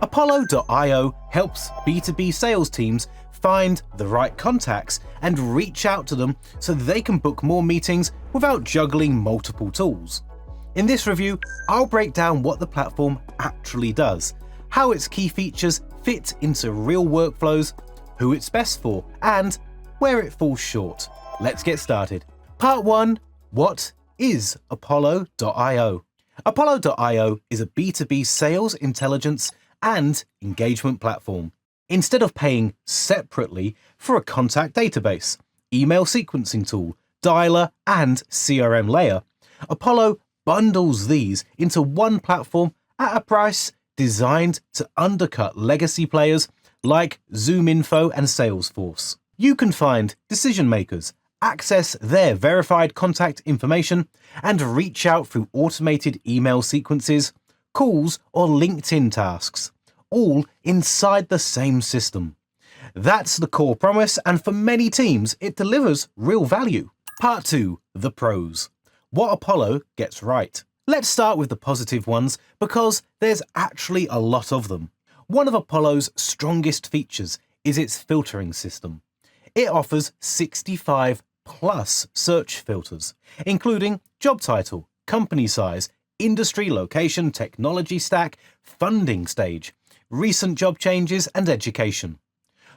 Apollo.io helps B2B sales teams find the right contacts and reach out to them so they can book more meetings without juggling multiple tools. In this review, I'll break down what the platform actually does, how its key features fit into real workflows, who it's best for, and where it falls short. Let's get started. Part 1. What is Apollo.io? Apollo.io is a B2B sales intelligence and engagement platform. Instead of paying separately for a contact database, email sequencing tool, dialer, and CRM layer, Apollo bundles these into one platform at a price designed to undercut legacy players like ZoomInfo and Salesforce. You can find decision makers, access their verified contact information, and reach out through automated email sequences, calls, or LinkedIn tasks, all inside the same system. That's the core promise, and for many teams, it delivers real value. Part 2. The pros. What Apollo gets right. Let's start with the positive ones because there's actually a lot of them. One of Apollo's strongest features is its filtering system. It offers 65 plus search filters, including job title, company size, industry, location, technology stack, funding stage, recent job changes, and education.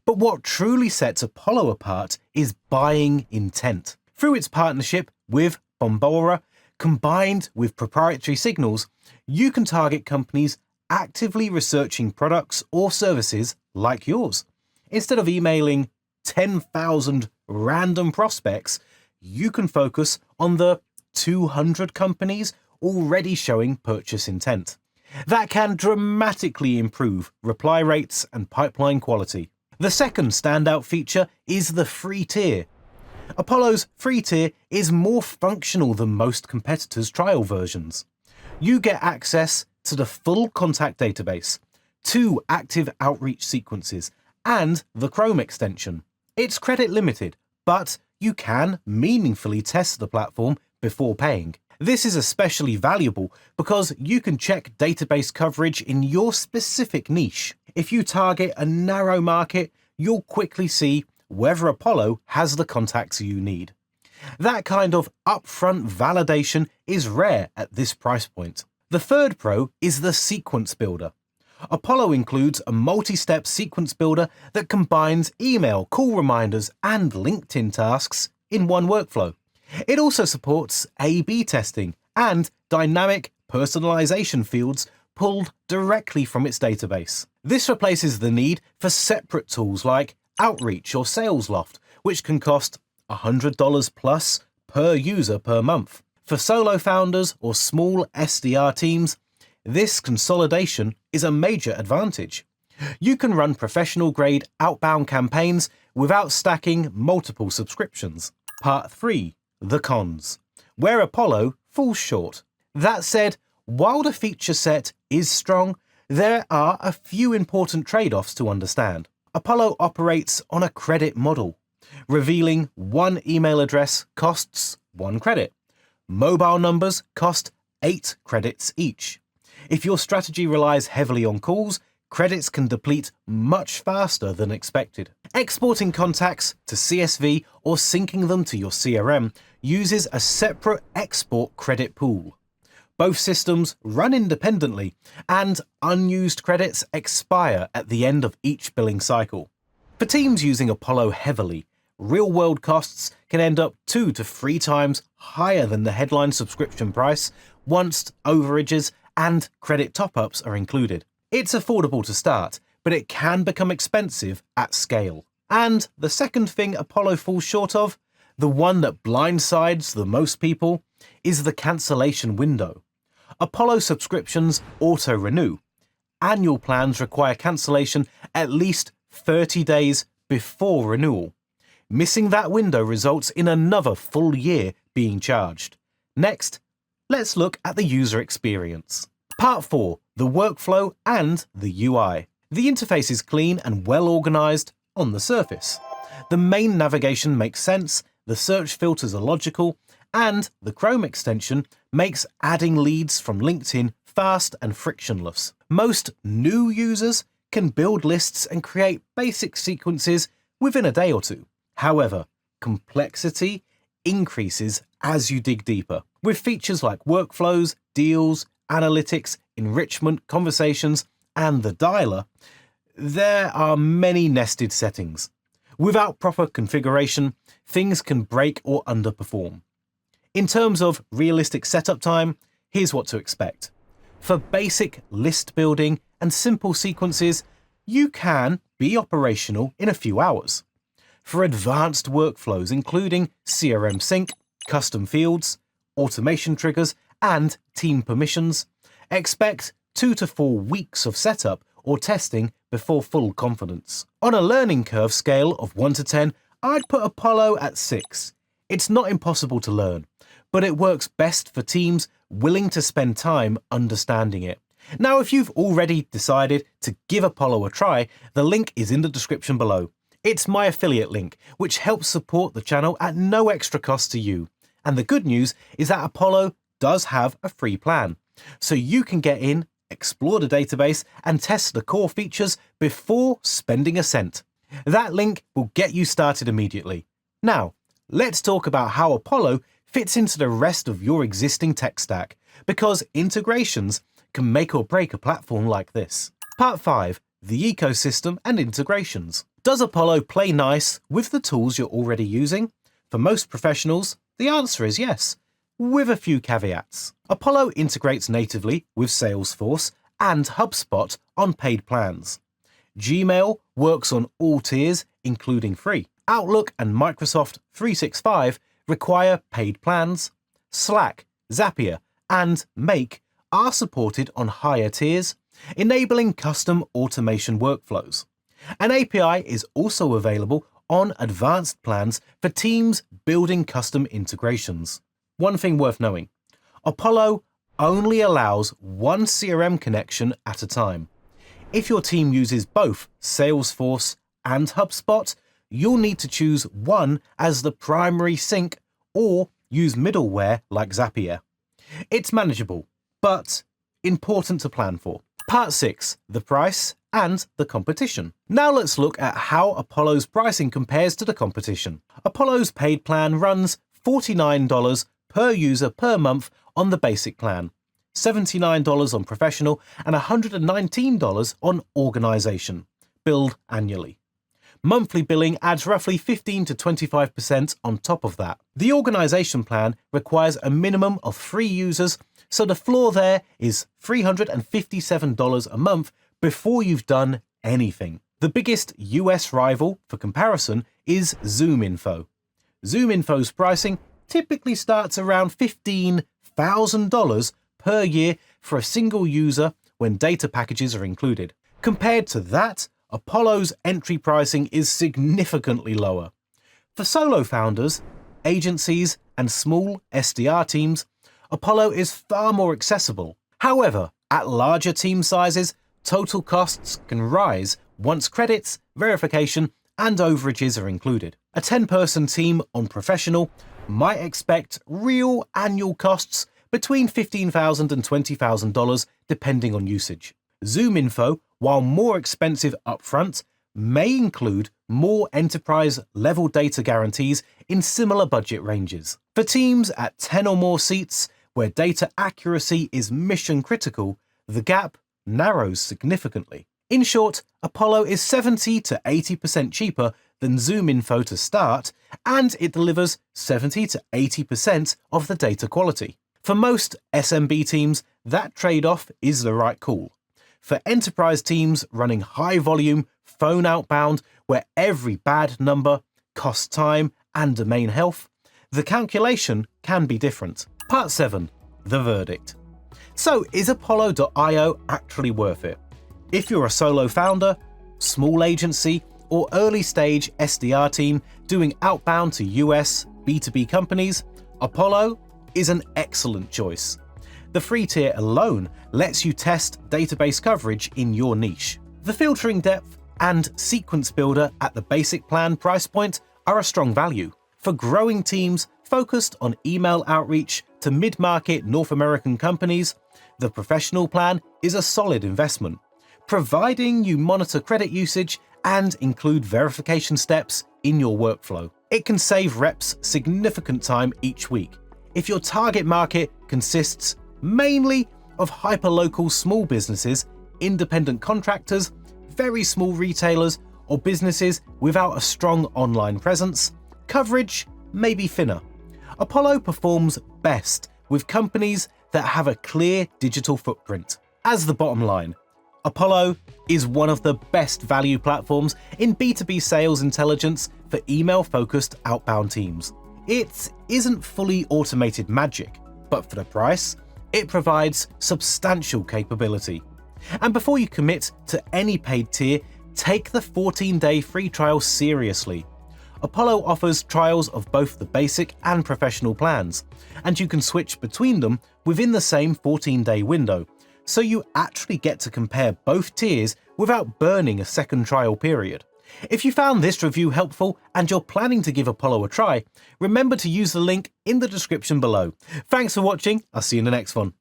But what truly sets Apollo apart is buying intent. Through its partnership with Bombora, combined with proprietary signals, you can target companies actively researching products or services like yours. Instead of emailing 10,000 random prospects, you can focus on the 200 companies already showing purchase intent. That can dramatically improve reply rates and pipeline quality. The second standout feature is the free tier. Apollo's free tier is more functional than most competitors' trial versions. You get access to the full contact database, 2 active outreach sequences, and the Chrome extension. It's credit limited, but you can meaningfully test the platform before paying. This is especially valuable because you can check database coverage in your specific niche. If you target a narrow market, you'll quickly see whether Apollo has the contacts you need. That kind of upfront validation is rare at this price point. The third pro is the sequence builder. Apollo includes a multi-step sequence builder that combines email, call reminders, and LinkedIn tasks in one workflow. It also supports A/B testing and dynamic personalization fields pulled directly from its database. This replaces the need for separate tools like Outreach or SalesLoft, which can cost $100 plus per user per month. For solo founders or small SDR teams, this consolidation is a major advantage. You can run professional-grade outbound campaigns without stacking multiple subscriptions. Part 3. The cons. Where Apollo falls short. That said, while the feature set is strong, there are a few important trade-offs to understand. Apollo operates on a credit model. Revealing one email address costs 1 credit. Mobile numbers cost 8 credits each. If your strategy relies heavily on calls, credits can deplete much faster than expected. Exporting contacts to CSV or syncing them to your CRM uses a separate export credit pool. Both systems run independently, and unused credits expire at the end of each billing cycle. For teams using Apollo heavily, real-world costs can end up 2 to 3 times higher than the headline subscription price once overages and credit top-ups are included. It's affordable to start, but it can become expensive at scale. And the second thing Apollo falls short of, the one that blindsides the most people, is the cancellation window. Apollo subscriptions auto-renew. Annual plans require cancellation at least 30 days before renewal. Missing that window results in another full year being charged. Next, let's look at the user experience. Part 4. The workflow and the UI. The interface is clean and well organized on the surface. The main navigation makes sense, the search filters are logical, and the Chrome extension makes adding leads from LinkedIn fast and frictionless. Most new users can build lists and create basic sequences within a day or two. However, complexity increases as you dig deeper. With features like workflows, deals, analytics, enrichment, conversations, and the dialer, there are many nested settings. Without proper configuration, things can break or underperform. In terms of realistic setup time, here's what to expect. For basic list building and simple sequences, you can be operational in a few hours. For advanced workflows, including CRM sync, custom fields, automation triggers, and team permissions, expect 2 to 4 weeks of setup or testing before full confidence. On a learning curve scale of 1 to 10, I'd put Apollo at 6. It's not impossible to learn, but it works best for teams willing to spend time understanding it. Now, if you've already decided to give Apollo a try, the link is in the description below. It's my affiliate link, which helps support the channel at no extra cost to you. And the good news is that Apollo does have a free plan, so you can get in, explore the database, and test the core features before spending a cent. That link will get you started immediately. Now, let's talk about how Apollo fits into the rest of your existing tech stack, because integrations can make or break a platform like this. Part 5. The ecosystem and integrations. Does Apollo play nice with the tools you're already using? For most professionals, the answer is yes, with a few caveats. Apollo integrates natively with Salesforce and HubSpot on paid plans. Gmail works on all tiers, including free. Outlook and Microsoft 365 require paid plans. Slack, Zapier, and Make are supported on higher tiers, enabling custom automation workflows. An API is also available on advanced plans for teams building custom integrations. One thing worth knowing, Apollo only allows one CRM connection at a time. If your team uses both Salesforce and HubSpot, you'll need to choose one as the primary sync or use middleware like Zapier. It's manageable, but important to plan for. Part 6. The price and the competition. Now let's look at how Apollo's pricing compares to the competition. Apollo's paid plan runs $49 per user per month on the basic plan, $79 on professional, and $119 on organization, billed annually. Monthly billing adds roughly 15 to 25% on top of that. The organization plan requires a minimum of 3 users, so the floor there is $357 a month before you've done anything. The biggest US rival, for comparison, is ZoomInfo. ZoomInfo's pricing typically starts around $15,000 per year for a single user when data packages are included. Compared to that, Apollo's entry pricing is significantly lower. For solo founders, agencies, and small SDR teams, Apollo is far more accessible. However, at larger team sizes, total costs can rise once credits, verification, and overages are included. A 10-person team on professional might expect real annual costs between $15,000 and $20,000 depending on usage. ZoomInfo, while more expensive upfront, may include more enterprise-level data guarantees in similar budget ranges. For teams at 10 or more seats, where data accuracy is mission-critical, the gap narrows significantly. In short, Apollo is 70 to 80% cheaper than ZoomInfo to start, and it delivers 70 to 80% of the data quality. For most SMB teams, that trade-off is the right call. For enterprise teams running high-volume, phone outbound, where every bad number costs time and domain health, the calculation can be different. Part 7. The verdict. So, is Apollo.io actually worth it? If you're a solo founder, small agency, or early-stage SDR team doing outbound to US B2B companies, Apollo is an excellent choice. The free tier alone lets you test database coverage in your niche. The filtering depth and sequence builder at the basic plan price point are a strong value. For growing teams focused on email outreach, to mid-market North American companies, the professional plan is a solid investment, providing you monitor credit usage and include verification steps in your workflow. It can save reps significant time each week if your target market consists mainly of hyperlocal small businesses, independent contractors, very small retailers, or businesses without a strong online presence. Coverage may be thinner. Apollo performs best with companies that have a clear digital footprint. As the bottom line, Apollo is one of the best value platforms in B2B sales intelligence for email-focused outbound teams. It isn't fully automated magic, but for the price, it provides substantial capability. And before you commit to any paid tier, take the 14-day free trial seriously. Apollo offers trials of both the basic and professional plans, and you can switch between them within the same 14-day window, so you actually get to compare both tiers without burning a second trial period. If you found this review helpful and you're planning to give Apollo a try, remember to use the link in the description below. Thanks for watching, I'll see you in the next one.